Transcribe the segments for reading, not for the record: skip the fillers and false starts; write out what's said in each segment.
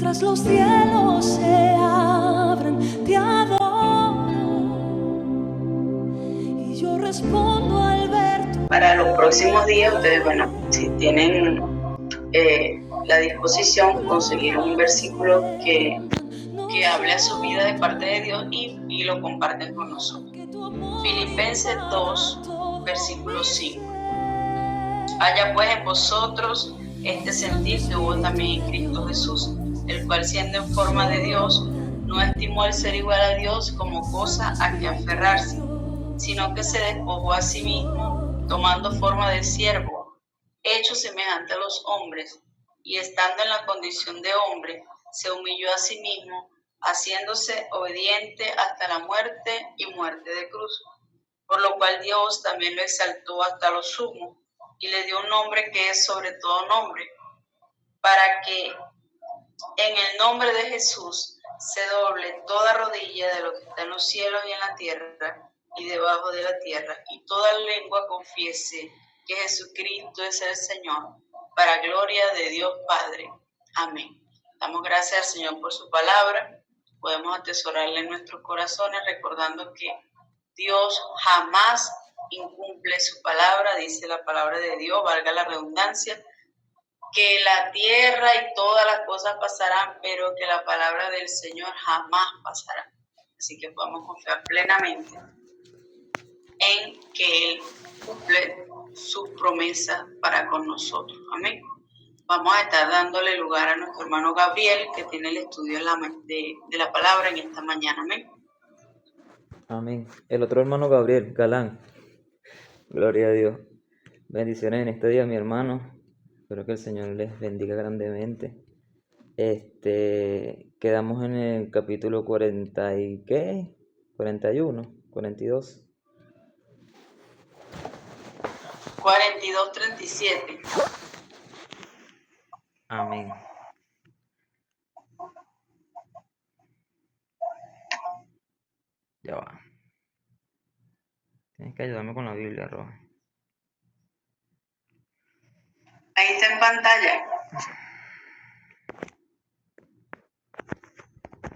mientras los cielos se abren, te adoro y yo respondo al ver tu... Para los próximos días, ustedes, si tienen la disposición, conseguir un versículo que hable a su vida de parte de Dios y lo comparten con nosotros. Filipenses 2, versículo 5. Haya pues en vosotros este sentir que hubo también en Cristo Jesús, el cual siendo en forma de Dios, no estimó el ser igual a Dios como cosa a que aferrarse, sino que se despojó a sí mismo, tomando forma de siervo, hecho semejante a los hombres, y estando en la condición de hombre, se humilló a sí mismo, haciéndose obediente hasta la muerte y muerte de cruz. Por lo cual Dios también lo exaltó hasta lo sumo, y le dio un nombre que es sobre todo nombre, para que en el nombre de Jesús se doble toda rodilla de lo que está en los cielos y en la tierra y debajo de la tierra, y toda lengua confiese que Jesucristo es el Señor, para gloria de Dios Padre. Amén. Damos gracias al Señor por su palabra. Podemos atesorarla en nuestros corazones, recordando que Dios jamás incumple su palabra, dice la palabra de Dios, valga la redundancia, que la tierra y todas las cosas pasarán, pero que la palabra del Señor jamás pasará. Así que podemos confiar plenamente en que Él cumple sus promesas para con nosotros. Amén. Vamos a estar dándole lugar a nuestro hermano Gabriel, que tiene el estudio de la palabra en esta mañana. Amén. Amén. El otro hermano Gabriel, Galán. Gloria a Dios. Bendiciones en este día, mi hermano. Espero que el Señor les bendiga grandemente. Quedamos en el capítulo 40 y ¿qué? 41, 42. 42:37. Amén. Ya va. Tienes que ayudarme con la Biblia, Roja. Ahí está en pantalla.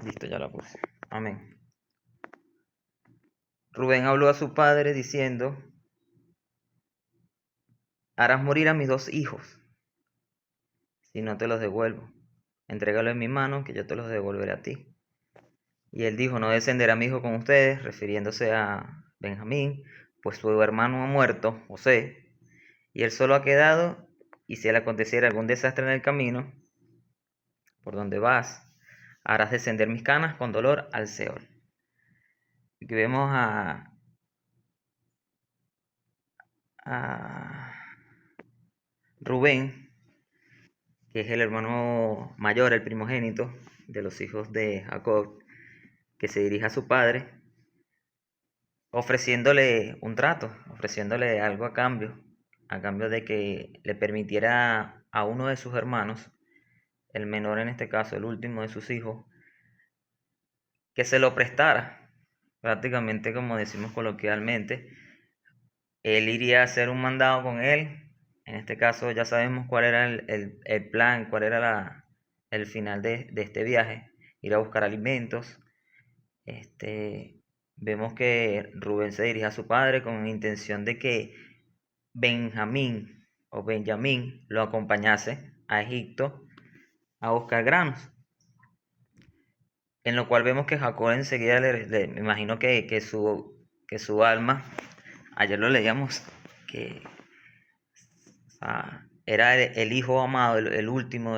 Listo, ya la puse. Amén. Rubén habló a su padre diciendo: harás morir a mis 2 hijos, si no te los devuelvo. Entrégalo en mi mano, que yo te los devolveré a ti. Y él dijo: no descenderá mi hijo con ustedes, refiriéndose a Benjamín, pues su hermano ha muerto, José, y él solo ha quedado, y si le aconteciera algún desastre en el camino, por donde vas, harás descender mis canas con dolor al Seol. Aquí vemos a Rubén, que es el hermano mayor, el primogénito de los hijos de Jacob, que se dirige a su padre, ofreciéndole un trato, ofreciéndole algo a cambio de que le permitiera a uno de sus hermanos, el menor en este caso, el último de sus hijos, que se lo prestara, prácticamente como decimos coloquialmente. Él iría a hacer un mandado con él. En este caso ya sabemos cuál era el plan, cuál era el final de este viaje, ir a buscar alimentos. Vemos que Rubén se dirige a su padre con intención de que Benjamín lo acompañase a Egipto a buscar granos. En lo cual vemos que Jacob enseguida me imagino que su alma, ayer lo leíamos, que era el hijo amado, el último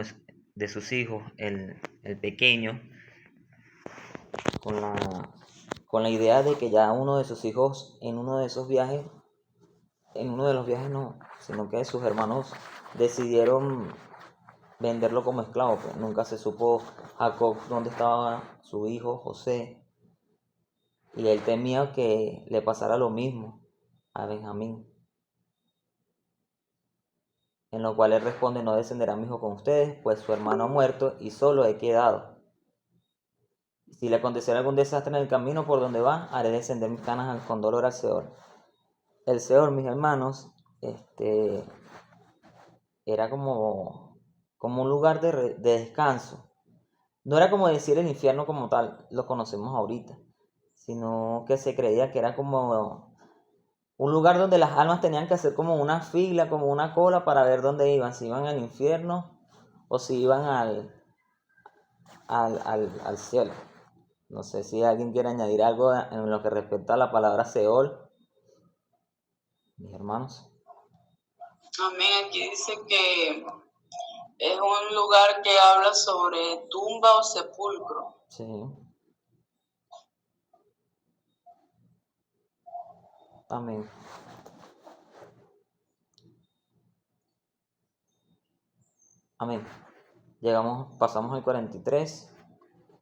de sus hijos, el pequeño, con la idea de que ya uno de sus hijos en uno de los viajes no, sino que sus hermanos decidieron venderlo como esclavo. Pues nunca se supo Jacob dónde estaba su hijo José, y él temía que le pasara lo mismo a Benjamín, en lo cual él responde: no descenderá mi hijo con ustedes, pues su hermano ha muerto y solo he quedado. Si le aconteciera algún desastre en el camino por donde va, haré descender mis canas con dolor al Seol. El Seol, mis hermanos, era como un lugar de descanso, no era como decir el infierno como tal, lo conocemos ahorita, sino que se creía que era como un lugar donde las almas tenían que hacer como una fila, como una cola para ver dónde iban, si iban al infierno o si iban al cielo. No sé si alguien quiere añadir algo en lo que respecta a la palabra Seol, mis hermanos. Amén. Aquí dice que es un lugar que habla sobre tumba o sepulcro. Sí. Amén. Amén. Pasamos al 43.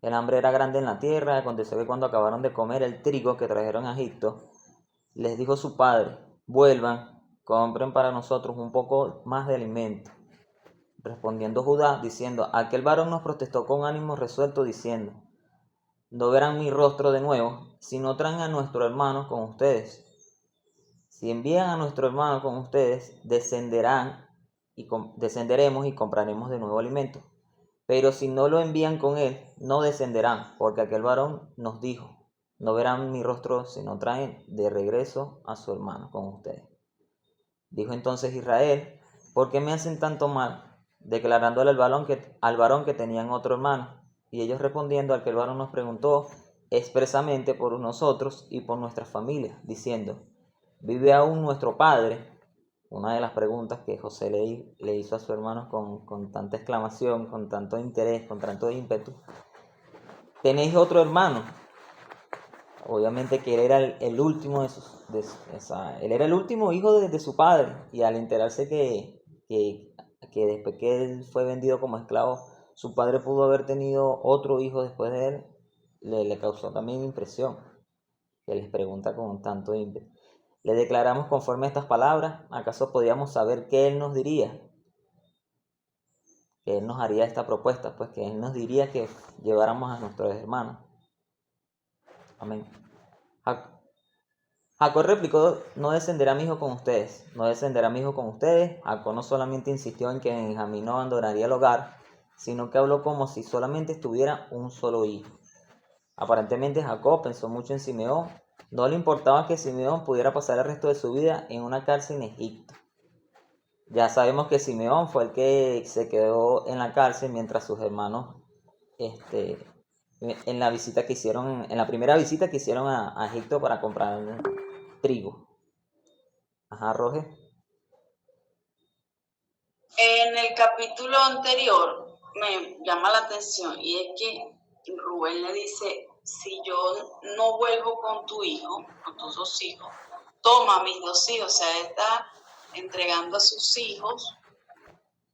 El hambre era grande en la tierra. Aconteció que cuando acabaron de comer el trigo que trajeron a Egipto, les dijo su padre: vuelvan, compren para nosotros un poco más de alimento. Respondiendo Judá, diciendo: aquel varón nos protestó con ánimo resuelto, diciendo: no verán mi rostro de nuevo, si no traen a nuestro hermano con ustedes. Si envían a nuestro hermano con ustedes, descenderemos y compraremos de nuevo alimento. Pero si no lo envían con él, no descenderán, porque aquel varón nos dijo: no verán mi rostro si no traen de regreso a su hermano con ustedes. Dijo entonces Israel: ¿por qué me hacen tanto mal? Declarándole al varón que tenían otro hermano. Y ellos respondiendo, aquel varón nos preguntó expresamente por nosotros y por nuestras familias, diciendo: ¿vive aún nuestro padre? Una de las preguntas que José le hizo a su hermano con tanta exclamación, con tanto interés, con tanto ímpetu. ¿Tenéis otro hermano? Obviamente que él era el último él era el último hijo de su padre, y al enterarse que después que él fue vendido como esclavo, su padre pudo haber tenido otro hijo después de él, le causó también impresión, que les pregunta con tanto ímpetu: ¿le declaramos conforme a estas palabras? ¿Acaso podíamos saber qué él nos diría? Que él nos haría esta propuesta, pues que él nos diría que lleváramos a nuestros hermanos. Amén. Jacob replicó: no descenderá mi hijo con ustedes, no descenderá mi hijo con ustedes. Jacob no solamente insistió en que Benjamín no abandonaría el hogar, sino que habló como si solamente estuviera un solo hijo. Aparentemente Jacob pensó mucho en Simeón. No le importaba que Simeón pudiera pasar el resto de su vida en una cárcel en Egipto. Ya sabemos que Simeón fue el que se quedó en la cárcel mientras sus hermanos, en la visita que hicieron, en la primera visita que hicieron a Egipto para comprar trigo. Ajá, Roger. En el capítulo anterior me llama la atención y es que Rubén le dice: si yo no vuelvo con tu hijo, con tus dos hijos, toma mis dos hijos. O sea, está entregando a sus hijos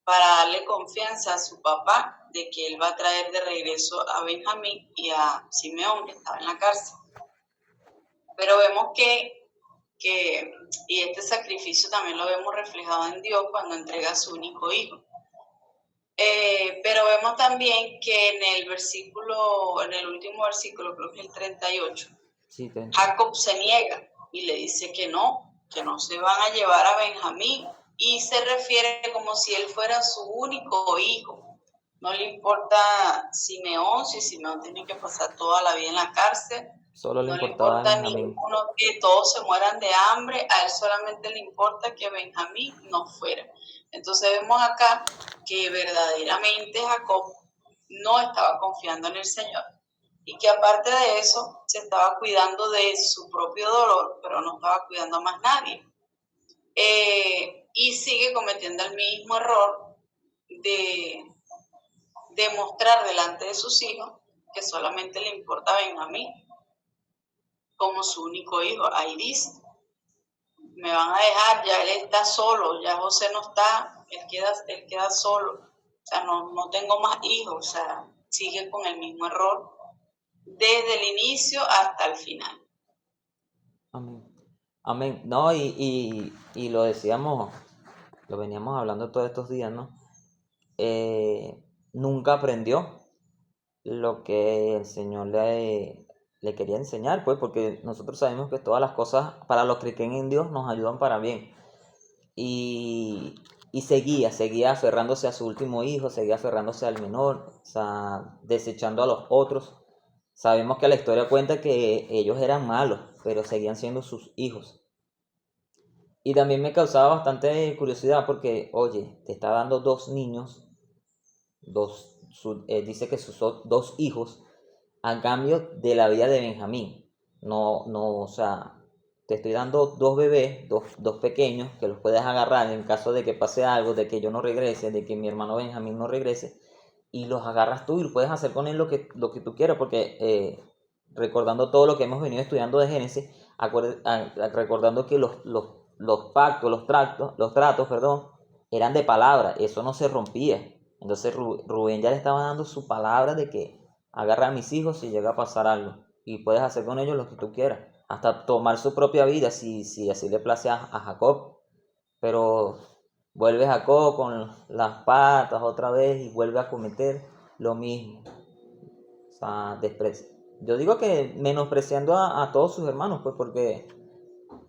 para darle confianza a su papá de que él va a traer de regreso a Benjamín y a Simeón, que estaba en la cárcel. Pero vemos que y este sacrificio también lo vemos reflejado en Dios cuando entrega a su único hijo. Pero vemos también que en el último versículo, creo que el 38, Sí, Jacob se niega y le dice que no se van a llevar a Benjamín, y se refiere como si él fuera su único hijo. No le importa Simeón, si Simeón tiene que pasar toda la vida en la cárcel. solo le No le importaba importa Benjamín. ninguno que todos se mueran de hambre, a él solamente le importa que Benjamín no fuera. Entonces vemos acá que verdaderamente Jacob no estaba confiando en el Señor, y que aparte de eso se estaba cuidando de su propio dolor, pero no estaba cuidando a más nadie. Y sigue cometiendo el mismo error de demostrar delante de sus hijos que solamente le importa a Benjamín como su único hijo. Ahí dice: me van a dejar, ya él está solo, ya José no está, él queda solo. O sea, no tengo más hijos. O sea, sigue con el mismo error desde el inicio hasta el final. Amén. Amén. No, y lo decíamos, lo veníamos hablando todos estos días, ¿no? Nunca aprendió lo que el Señor le quería enseñar, pues, porque nosotros sabemos que todas las cosas para los que creen en Dios nos ayudan para bien. Y y seguía aferrándose a su último hijo, seguía aferrándose al menor, o sea, desechando a los otros. Sabemos que la historia cuenta que ellos eran malos, pero seguían siendo sus hijos. Y también me causaba bastante curiosidad porque, oye, te está dando dos niños, dice que sus dos hijos, a cambio de la vida de Benjamín. No, o sea, te estoy dando dos bebés, dos pequeños, que los puedes agarrar en caso de que pase algo, de que yo no regrese, de que mi hermano Benjamín no regrese, y los agarras tú y puedes hacer con él lo que tú quieras, porque recordando todo lo que hemos venido estudiando de Génesis, recordando que los pactos, los tratos, perdón, eran de palabra, eso no se rompía. Entonces Rubén ya le estaba dando su palabra de que agarra a mis hijos si llega a pasar algo y puedes hacer con ellos lo que tú quieras, hasta tomar su propia vida si así le place a Jacob. Pero vuelve Jacob con las patas otra vez y vuelve a cometer lo mismo. O sea, yo digo que menospreciando a todos sus hermanos, pues porque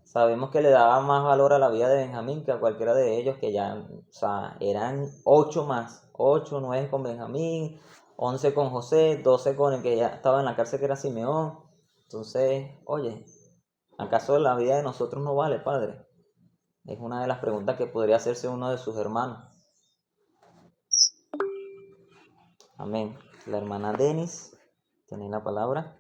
sabemos que le daba más valor a la vida de Benjamín que a cualquiera de ellos, que ya, o sea, eran 8 más, 8, 9 con Benjamín, 11 con José, 12 con el que ya estaba en la cárcel que era Simeón. Entonces, oye, ¿acaso la vida de nosotros no vale, padre? Es una de las preguntas que podría hacerse uno de sus hermanos. Amén. La hermana Denis, ¿tenéis la palabra?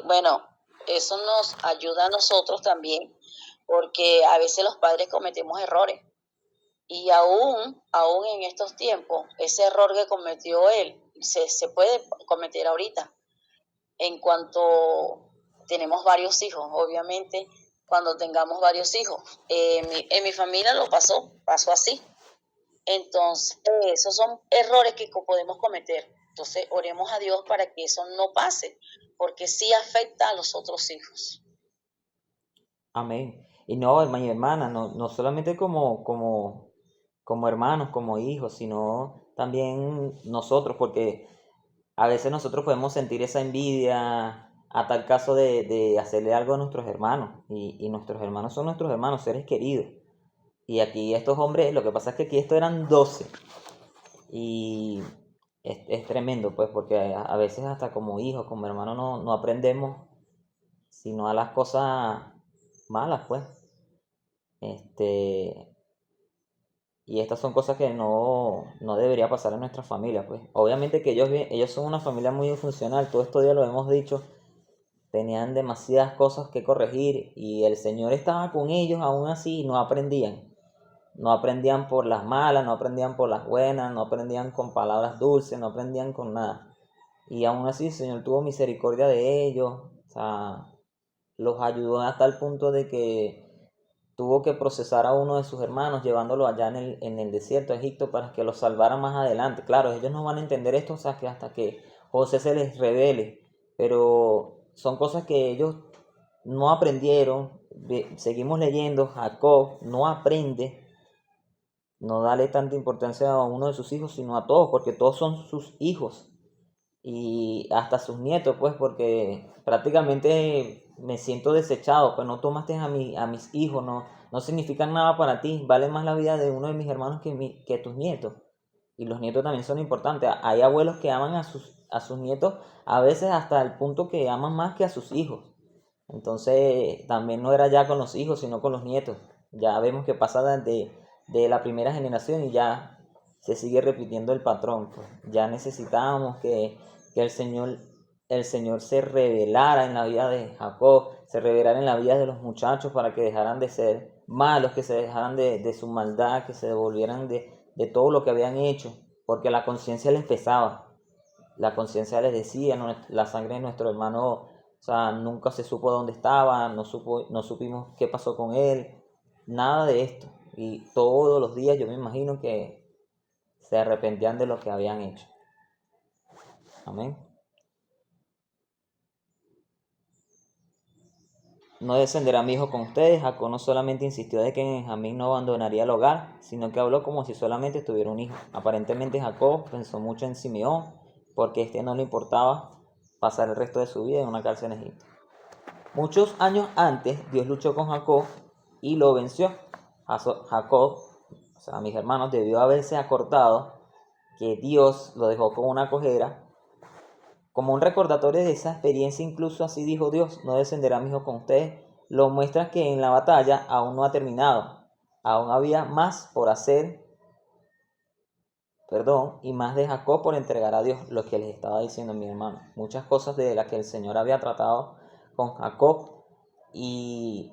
Bueno, eso nos ayuda a nosotros también, porque a veces los padres cometemos errores. Y aún en estos tiempos, ese error que cometió él se puede cometer ahorita. En cuanto tenemos varios hijos, obviamente, cuando tengamos varios hijos. En mi familia pasó así. Entonces, esos son errores que podemos cometer. Entonces, oremos a Dios para que eso no pase, porque sí afecta a los otros hijos. Amén. Y no, hermano y hermana, no solamente como hermanos, como hijos, sino también nosotros, porque a veces nosotros podemos sentir esa envidia a tal caso de hacerle algo a nuestros hermanos, y nuestros hermanos son nuestros hermanos, seres queridos. Y aquí estos hombres, lo que pasa es que aquí estos eran 12, y es tremendo, pues, porque a veces hasta como hijos, como hermanos, no aprendemos sino a las cosas malas, pues. Y estas son cosas que no debería pasar en nuestra familia, pues. Obviamente que ellos son una familia muy disfuncional, todo esto ya lo hemos dicho, tenían demasiadas cosas que corregir y el Señor estaba con ellos aún así y no aprendían. No aprendían por las malas, no aprendían por las buenas, no aprendían con palabras dulces, no aprendían con nada. Y aún así el Señor tuvo misericordia de ellos, o sea, los ayudó hasta el punto de que tuvo que procesar a uno de sus hermanos, llevándolo allá en el desierto de Egipto para que los salvara más adelante. Claro, ellos no van a entender esto, o sea, que hasta que José se les revele, pero son cosas que ellos no aprendieron. Seguimos leyendo, Jacob no aprende, no dale tanta importancia a uno de sus hijos, sino a todos, porque todos son sus hijos y hasta sus nietos, pues, porque prácticamente me siento desechado, pues no tomaste a mis hijos, no significan nada para ti, vale más la vida de uno de mis hermanos que tus nietos. Y los nietos también son importantes. Hay abuelos que aman a sus nietos, a veces hasta el punto que aman más que a sus hijos. Entonces, también no era ya con los hijos, sino con los nietos. Ya vemos que pasa de la primera generación y ya se sigue repitiendo el patrón, pues. Ya necesitábamos que el Señor se revelara en la vida de Jacob, se revelara en la vida de los muchachos para que dejaran de ser malos, que se dejaran de su maldad, que se devolvieran de todo lo que habían hecho, porque la conciencia les pesaba, la conciencia les decía, la sangre de nuestro hermano, o sea, nunca se supo dónde estaba, no supimos qué pasó con él, nada de esto. Y todos los días yo me imagino que se arrepentían de lo que habían hecho. Amén. No descenderá mi hijo con ustedes. Jacob no solamente insistió de que Benjamín no abandonaría el hogar, sino que habló como si solamente tuviera un hijo. Aparentemente Jacob pensó mucho en Simeón, porque no le importaba pasar el resto de su vida en una cárcel en Egipto. Muchos años antes, Dios luchó con Jacob y lo venció. Jacob, o sea, mis hermanos, debió haberse acordado que Dios lo dejó con una cojera, como un recordatorio de esa experiencia. Incluso así dijo Dios: no descenderá mi hijo con ustedes. Lo muestra que en la batalla aún no ha terminado, aún había más por hacer, y más de Jacob por entregar a Dios. Lo que les estaba diciendo mi hermano, muchas cosas de las que el Señor había tratado con Jacob, y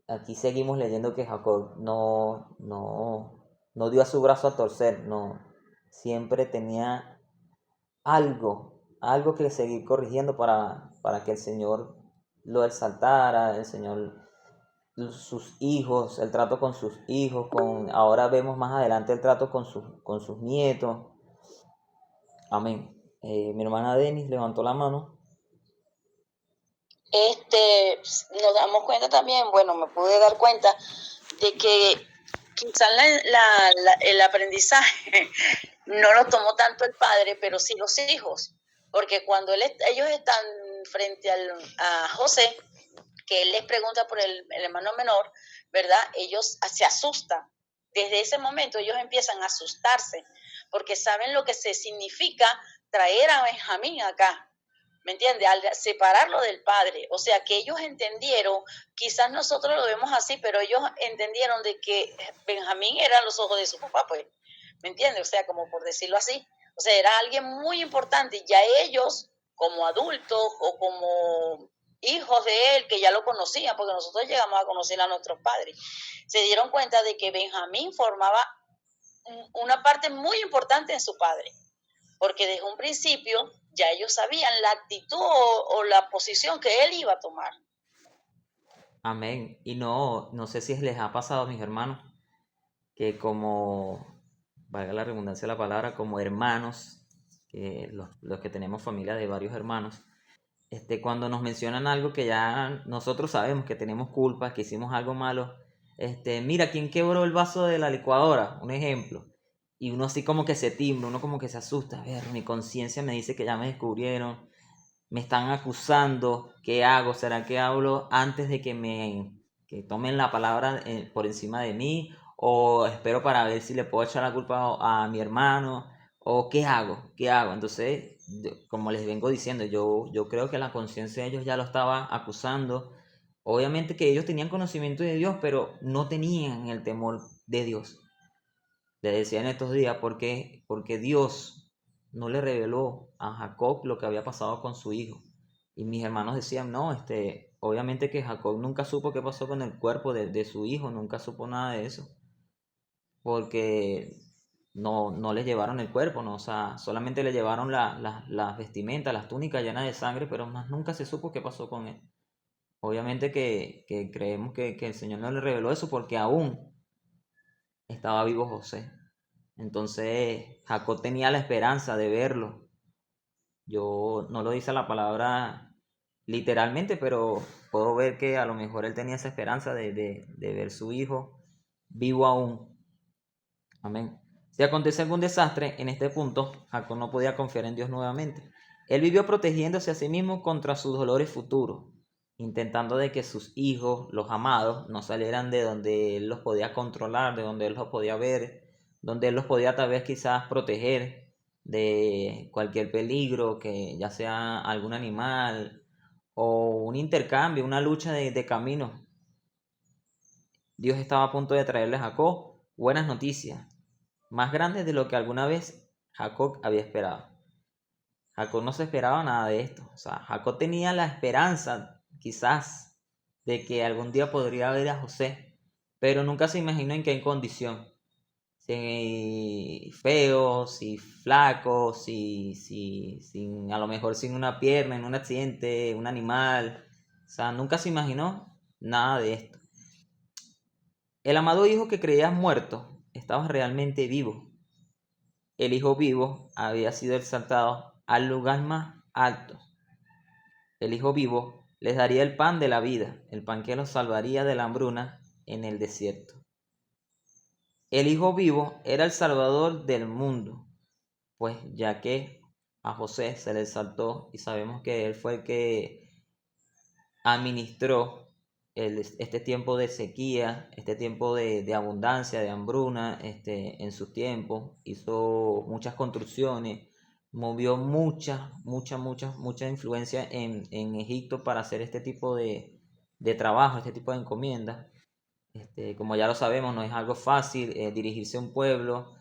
aquí seguimos leyendo que Jacob no dio a su brazo a torcer, no, siempre tenía algo que seguir corrigiendo para que el Señor lo exaltara, el Señor, sus hijos, el trato con sus hijos, ahora vemos más adelante el trato con sus nietos. Amén. Mi hermana Denis levantó la mano. Nos damos cuenta también, bueno, me pude dar cuenta de que quizás el aprendizaje no lo tomó tanto el padre, pero sí los hijos, porque cuando ellos están frente a José, que él les pregunta por el hermano menor, ¿verdad? Ellos se asustan. Desde ese momento ellos empiezan a asustarse, porque saben lo que se significa traer a Benjamín acá, ¿me entiendes? Al separarlo del padre. O sea, que ellos entendieron, quizás nosotros lo vemos así, pero ellos entendieron de que Benjamín era los ojos de su papá, pues, ¿me entiendes? O sea, como por decirlo así. O sea, era alguien muy importante, y ya ellos, como adultos o como hijos de él, que ya lo conocían, porque nosotros llegamos a conocer a nuestros padres, se dieron cuenta de que Benjamín formaba una parte muy importante en su padre, porque desde un principio ya ellos sabían la actitud o la posición que él iba a tomar. Amén. Y no sé si les ha pasado a mis hermanos, que como, valga la redundancia de la palabra, como hermanos, los que tenemos familia de varios hermanos, cuando nos mencionan algo que ya nosotros sabemos que tenemos culpa, que hicimos algo malo, mira, ¿quién quebró el vaso de la licuadora? Un ejemplo. Y uno así como que se timbra, uno como que se asusta. A ver, mi conciencia me dice que ya me descubrieron, me están acusando, ¿qué hago? ¿Será que hablo antes de que tomen la palabra por encima de mí? ¿O espero para ver si le puedo echar la culpa a mi hermano? ¿O qué hago? ¿Qué hago? Entonces, como les vengo diciendo, yo creo que la conciencia de ellos ya lo estaba acusando. Obviamente que ellos tenían conocimiento de Dios, pero no tenían el temor de Dios. Les decía en estos días, porque Dios no le reveló a Jacob lo que había pasado con su hijo. Y mis hermanos decían: no, obviamente que Jacob nunca supo qué pasó con el cuerpo de su hijo, nunca supo nada de eso, porque no le llevaron el cuerpo, ¿no? O sea, solamente le llevaron las vestimentas, las túnicas llenas de sangre, pero más nunca se supo qué pasó con él. Obviamente que creemos que el Señor no le reveló eso, porque aún estaba vivo José. Entonces Jacob tenía la esperanza de verlo. Yo no lo dice la palabra literalmente, pero puedo ver que a lo mejor él tenía esa esperanza de ver su hijo vivo aún. Amén. Si acontece algún desastre en este punto, Jacob no podía confiar en Dios nuevamente. Él vivió protegiéndose a sí mismo contra sus dolores futuros, intentando de que sus hijos, los amados, no salieran de donde él los podía controlar, de donde él los podía ver, donde él los podía tal vez quizás proteger de cualquier peligro, que ya sea algún animal o un intercambio, una lucha de caminos. Dios estaba a punto de traerle a Jacob buenas noticias, más grandes de lo que alguna vez Jacob había esperado. Jacob no se esperaba nada de esto. O sea, Jacob tenía la esperanza, quizás, de que algún día podría ver a José, pero nunca se imaginó en qué condición. Si feo, si flaco, a lo mejor sin una pierna, en un accidente, un animal. O sea, nunca se imaginó nada de esto. El amado hijo que creías muerto estaba realmente vivo. El hijo vivo había sido exaltado al lugar más alto. El hijo vivo les daría el pan de la vida, el pan que los salvaría de la hambruna en el desierto. El hijo vivo era el salvador del mundo, pues ya que a José se le exaltó y sabemos que él fue el que administró este tiempo de sequía, este tiempo de abundancia, de hambruna, en sus tiempos, hizo muchas construcciones, movió mucha influencia en Egipto para hacer este tipo de trabajo, este tipo de encomiendas. Como ya lo sabemos, no es algo fácil dirigirse a un pueblo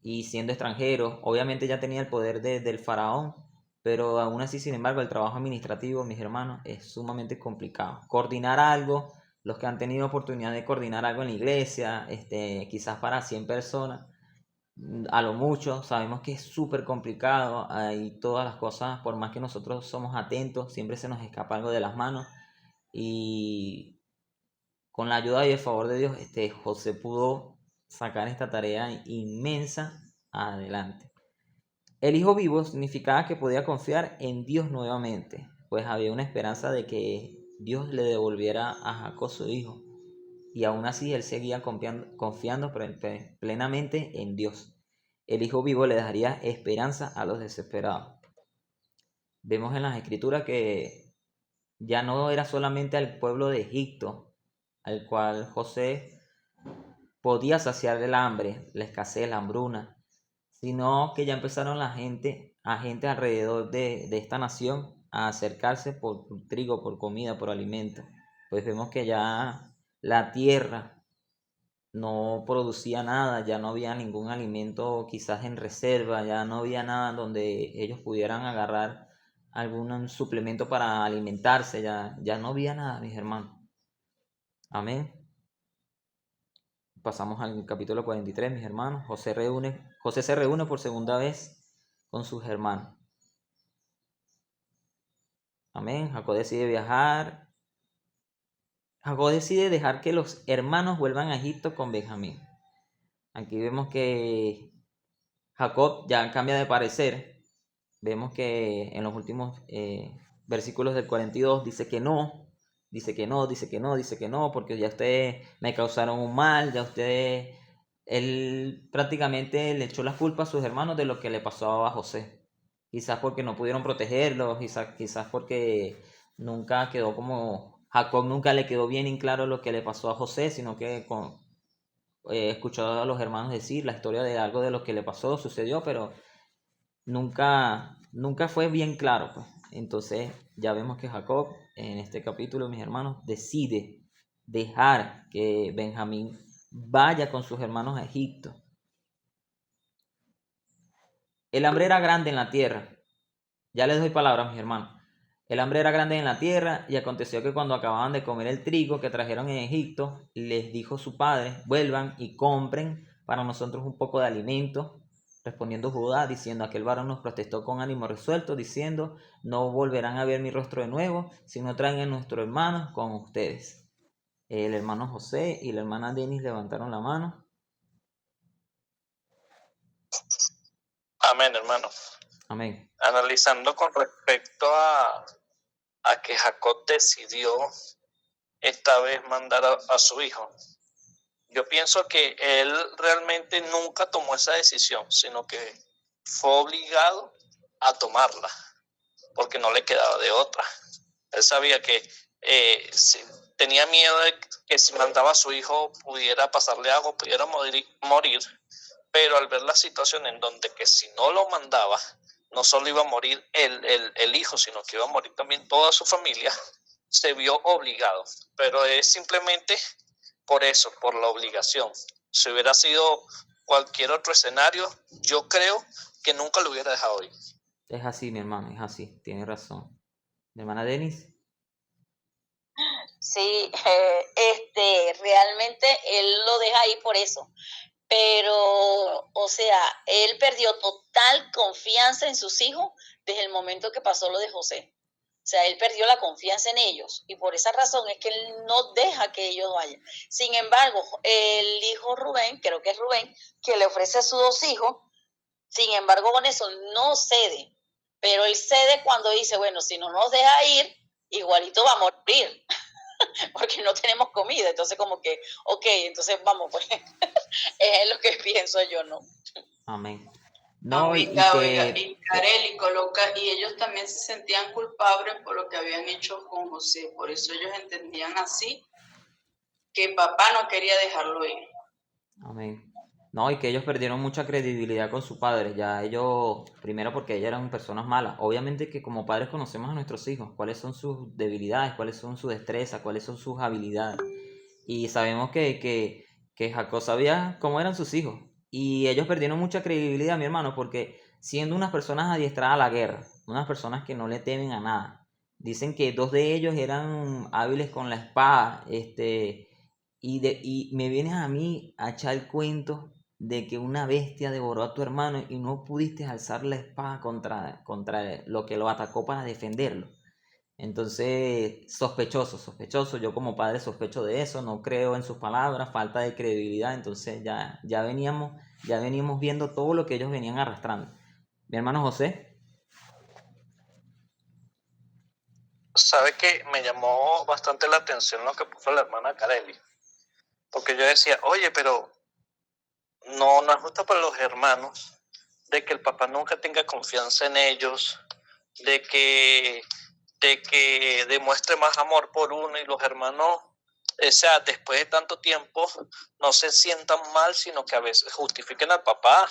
y siendo extranjero. Obviamente ya tenía el poder del faraón, pero aún así, sin embargo, el trabajo administrativo, mis hermanos, es sumamente complicado. Coordinar algo, los que han tenido oportunidad de coordinar algo en la iglesia, quizás para 100 personas, a lo mucho, sabemos que es súper complicado. Hay todas las cosas, por más que nosotros somos atentos, siempre se nos escapa algo de las manos. Y con la ayuda y el favor de Dios, José pudo sacar esta tarea inmensa adelante. El hijo vivo significaba que podía confiar en Dios nuevamente, pues había una esperanza de que Dios le devolviera a Jacob su hijo. Y aún así él seguía confiando plenamente en Dios. El hijo vivo le daría esperanza a los desesperados. Vemos en las escrituras que ya no era solamente al pueblo de Egipto al cual José podía saciar el hambre, la escasez, la hambruna, sino que ya empezaron a gente alrededor de esta nación a acercarse por trigo, por comida, por alimento. Pues vemos que ya la tierra no producía nada, ya no había ningún alimento quizás en reserva, ya no había nada donde ellos pudieran agarrar algún suplemento para alimentarse, ya no había nada, mis hermanos. Amén. Pasamos al capítulo 43, mis hermanos. José se reúne por segunda vez con sus hermanos. Amén. Jacob decide viajar. Jacob decide dejar que los hermanos vuelvan a Egipto con Benjamín. Aquí vemos que Jacob ya cambia de parecer. Vemos que en los últimos versículos del 42 dice que no, porque ya ustedes me causaron un mal, él prácticamente le echó las culpas a sus hermanos de lo que le pasó a José. Quizás porque no pudieron protegerlo, quizás porque Jacob nunca le quedó bien en claro lo que le pasó a José, sino que escuchó a los hermanos decir la historia de algo de lo que le pasó, sucedió, pero nunca fue bien claro, pues. Entonces ya vemos que Jacob en este capítulo, mis hermanos, decide dejar que Benjamín vaya con sus hermanos a Egipto. El hambre era grande en la tierra. Ya les doy palabras, mis hermanos. El hambre era grande en la tierra, y aconteció que cuando acababan de comer el trigo que trajeron en Egipto, les dijo su padre: vuelvan y compren para nosotros un poco de alimento. Respondiendo Judá, diciendo: aquel varón nos protestó con ánimo resuelto, diciendo: no volverán a ver mi rostro de nuevo, sino traen a nuestros hermanos con ustedes. El hermano José y la hermana Denis levantaron la mano. Amén, hermano. Amén. Analizando con respecto a que Jacob decidió esta vez mandar a su hijo, yo pienso que él realmente nunca tomó esa decisión, sino que fue obligado a tomarla, porque no le quedaba de otra. Él sabía que tenía miedo de que si mandaba a su hijo pudiera pasarle algo, pudiera morir, pero al ver la situación en donde que si no lo mandaba, no solo iba a morir el hijo, sino que iba a morir también toda su familia, se vio obligado. Pero es simplemente por eso, por la obligación. Si hubiera sido cualquier otro escenario, yo creo que nunca lo hubiera dejado ir. Es así, mi hermano, es así, tiene razón. Mi hermana Denis. Sí, realmente él lo deja ahí por eso. Pero, o sea, él perdió total confianza en sus hijos desde el momento que pasó lo de José. O sea, él perdió la confianza en ellos y por esa razón es que él no deja que ellos vayan. Sin embargo, el hijo Rubén, creo que es Rubén, que le ofrece a sus dos hijos, sin embargo, con eso no cede. Pero él cede cuando dice, bueno, si no nos deja ir, igualito va a morir, porque no tenemos comida. Entonces, como que, ok, entonces vamos, pues, es lo que pienso yo, ¿no? Amén. No, oiga, y Karel, y ellos también se sentían culpables por lo que habían hecho con José, por eso ellos entendían así que papá no quería dejarlo ir. Amén. No, y que ellos perdieron mucha credibilidad con su padre. Ya ellos, primero porque ellas eran personas malas. Obviamente que como padres conocemos a nuestros hijos, cuáles son sus debilidades, cuáles son sus destrezas, cuáles son sus habilidades. Y sabemos que Jacob sabía cómo eran sus hijos. Y ellos perdieron mucha credibilidad, mi hermano, porque siendo unas personas adiestradas a la guerra, unas personas que no le temen a nada. Dicen que dos de ellos eran hábiles con la espada, y me vienes a mí a echar el cuento de que una bestia devoró a tu hermano y no pudiste alzar la espada contra lo que lo atacó para defenderlo. Entonces, sospechoso. Yo como padre sospecho de eso, no creo en sus palabras, falta de credibilidad. Entonces ya veníamos viendo todo lo que ellos venían arrastrando. Mi hermano José, ¿Sabe que me llamó bastante la atención lo que puso la hermana Carelli? Porque yo decía, oye, pero no es justo para los hermanos de que el papá nunca tenga confianza en ellos, de que demuestre más amor por uno y los hermanos, o sea, después de tanto tiempo, no se sientan mal, sino que a veces justifiquen al papá,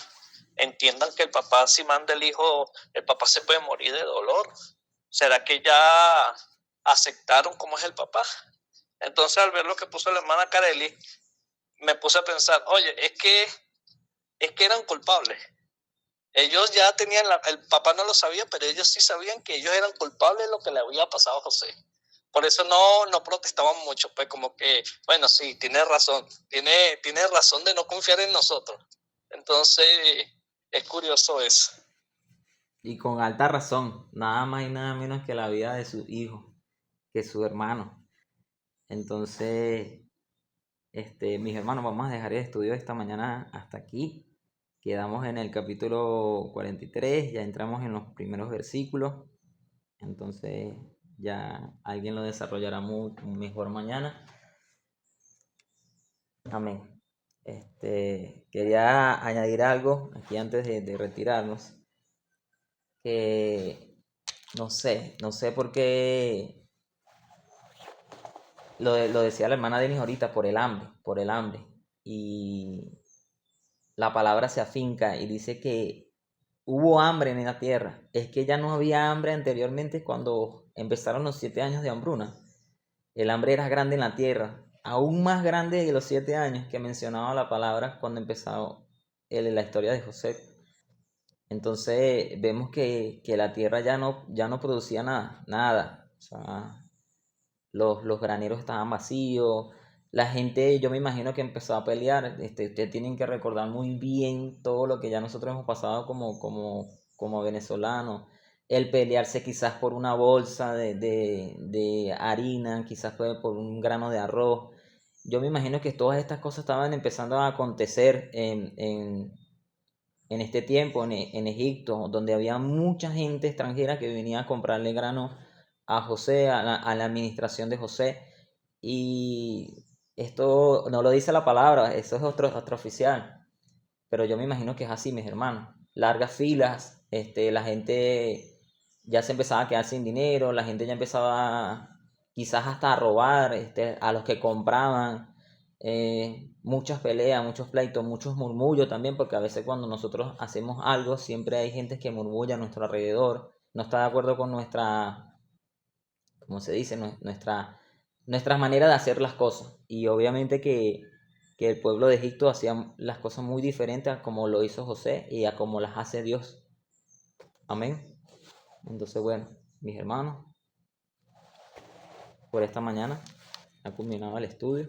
entiendan que el papá si manda el hijo, el papá se puede morir de dolor. ¿Será que ya aceptaron cómo es el papá? Entonces, al ver lo que puso la hermana Carelli, me puse a pensar, oye, es que eran culpables. Ellos ya tenían, el papá no lo sabía, pero ellos sí sabían que ellos eran culpables de lo que le había pasado a José. Por eso no protestaban mucho, pues como que, bueno, sí, tiene razón de no confiar en nosotros. Entonces, es curioso eso. y con alta razón, nada más y nada menos que la vida de su hijo, que su hermano. Entonces, mis hermanos, vamos a dejar el estudio de esta mañana hasta aquí. Quedamos en el capítulo 43, ya entramos en los primeros versículos. Entonces ya alguien lo desarrollará mejor mañana. Amén. Quería añadir algo aquí antes de retirarnos. Que no sé por qué lo decía la hermana Denis ahorita, por el hambre. Y la palabra se afinca y dice que hubo hambre en la tierra. Es que ya no había hambre anteriormente cuando empezaron los 7 años de hambruna. El hambre era grande en la tierra, aún más grande de los 7 años que mencionaba la palabra cuando empezó la historia de José. Entonces vemos que la tierra ya no producía nada. O sea, los graneros estaban vacíos, la gente, yo me imagino que empezó a pelear. Ustedes tienen que recordar muy bien todo lo que ya nosotros hemos pasado como venezolanos. El pelearse quizás por una bolsa de harina, quizás fue por un grano de arroz. Yo me imagino que todas estas cosas estaban empezando a acontecer en este tiempo, en Egipto, donde había mucha gente extranjera que venía a comprarle grano a José, a la administración de José. Y esto no lo dice la palabra, eso es otro oficial. Pero yo me imagino que es así, mis hermanos. Largas filas, la gente ya se empezaba a quedar sin dinero, la gente ya empezaba quizás hasta a robar, a los que compraban. Muchas peleas, muchos pleitos, muchos murmullos también, porque a veces cuando nosotros hacemos algo, siempre hay gente que murmulla a nuestro alrededor, no está de acuerdo con nuestra, ¿cómo se dice? Nuestra manera de hacer las cosas. Y obviamente que el pueblo de Egipto hacía las cosas muy diferentes a como lo hizo José y a como las hace Dios. Amén. Entonces, bueno, mis hermanos, por esta mañana ha culminado el estudio.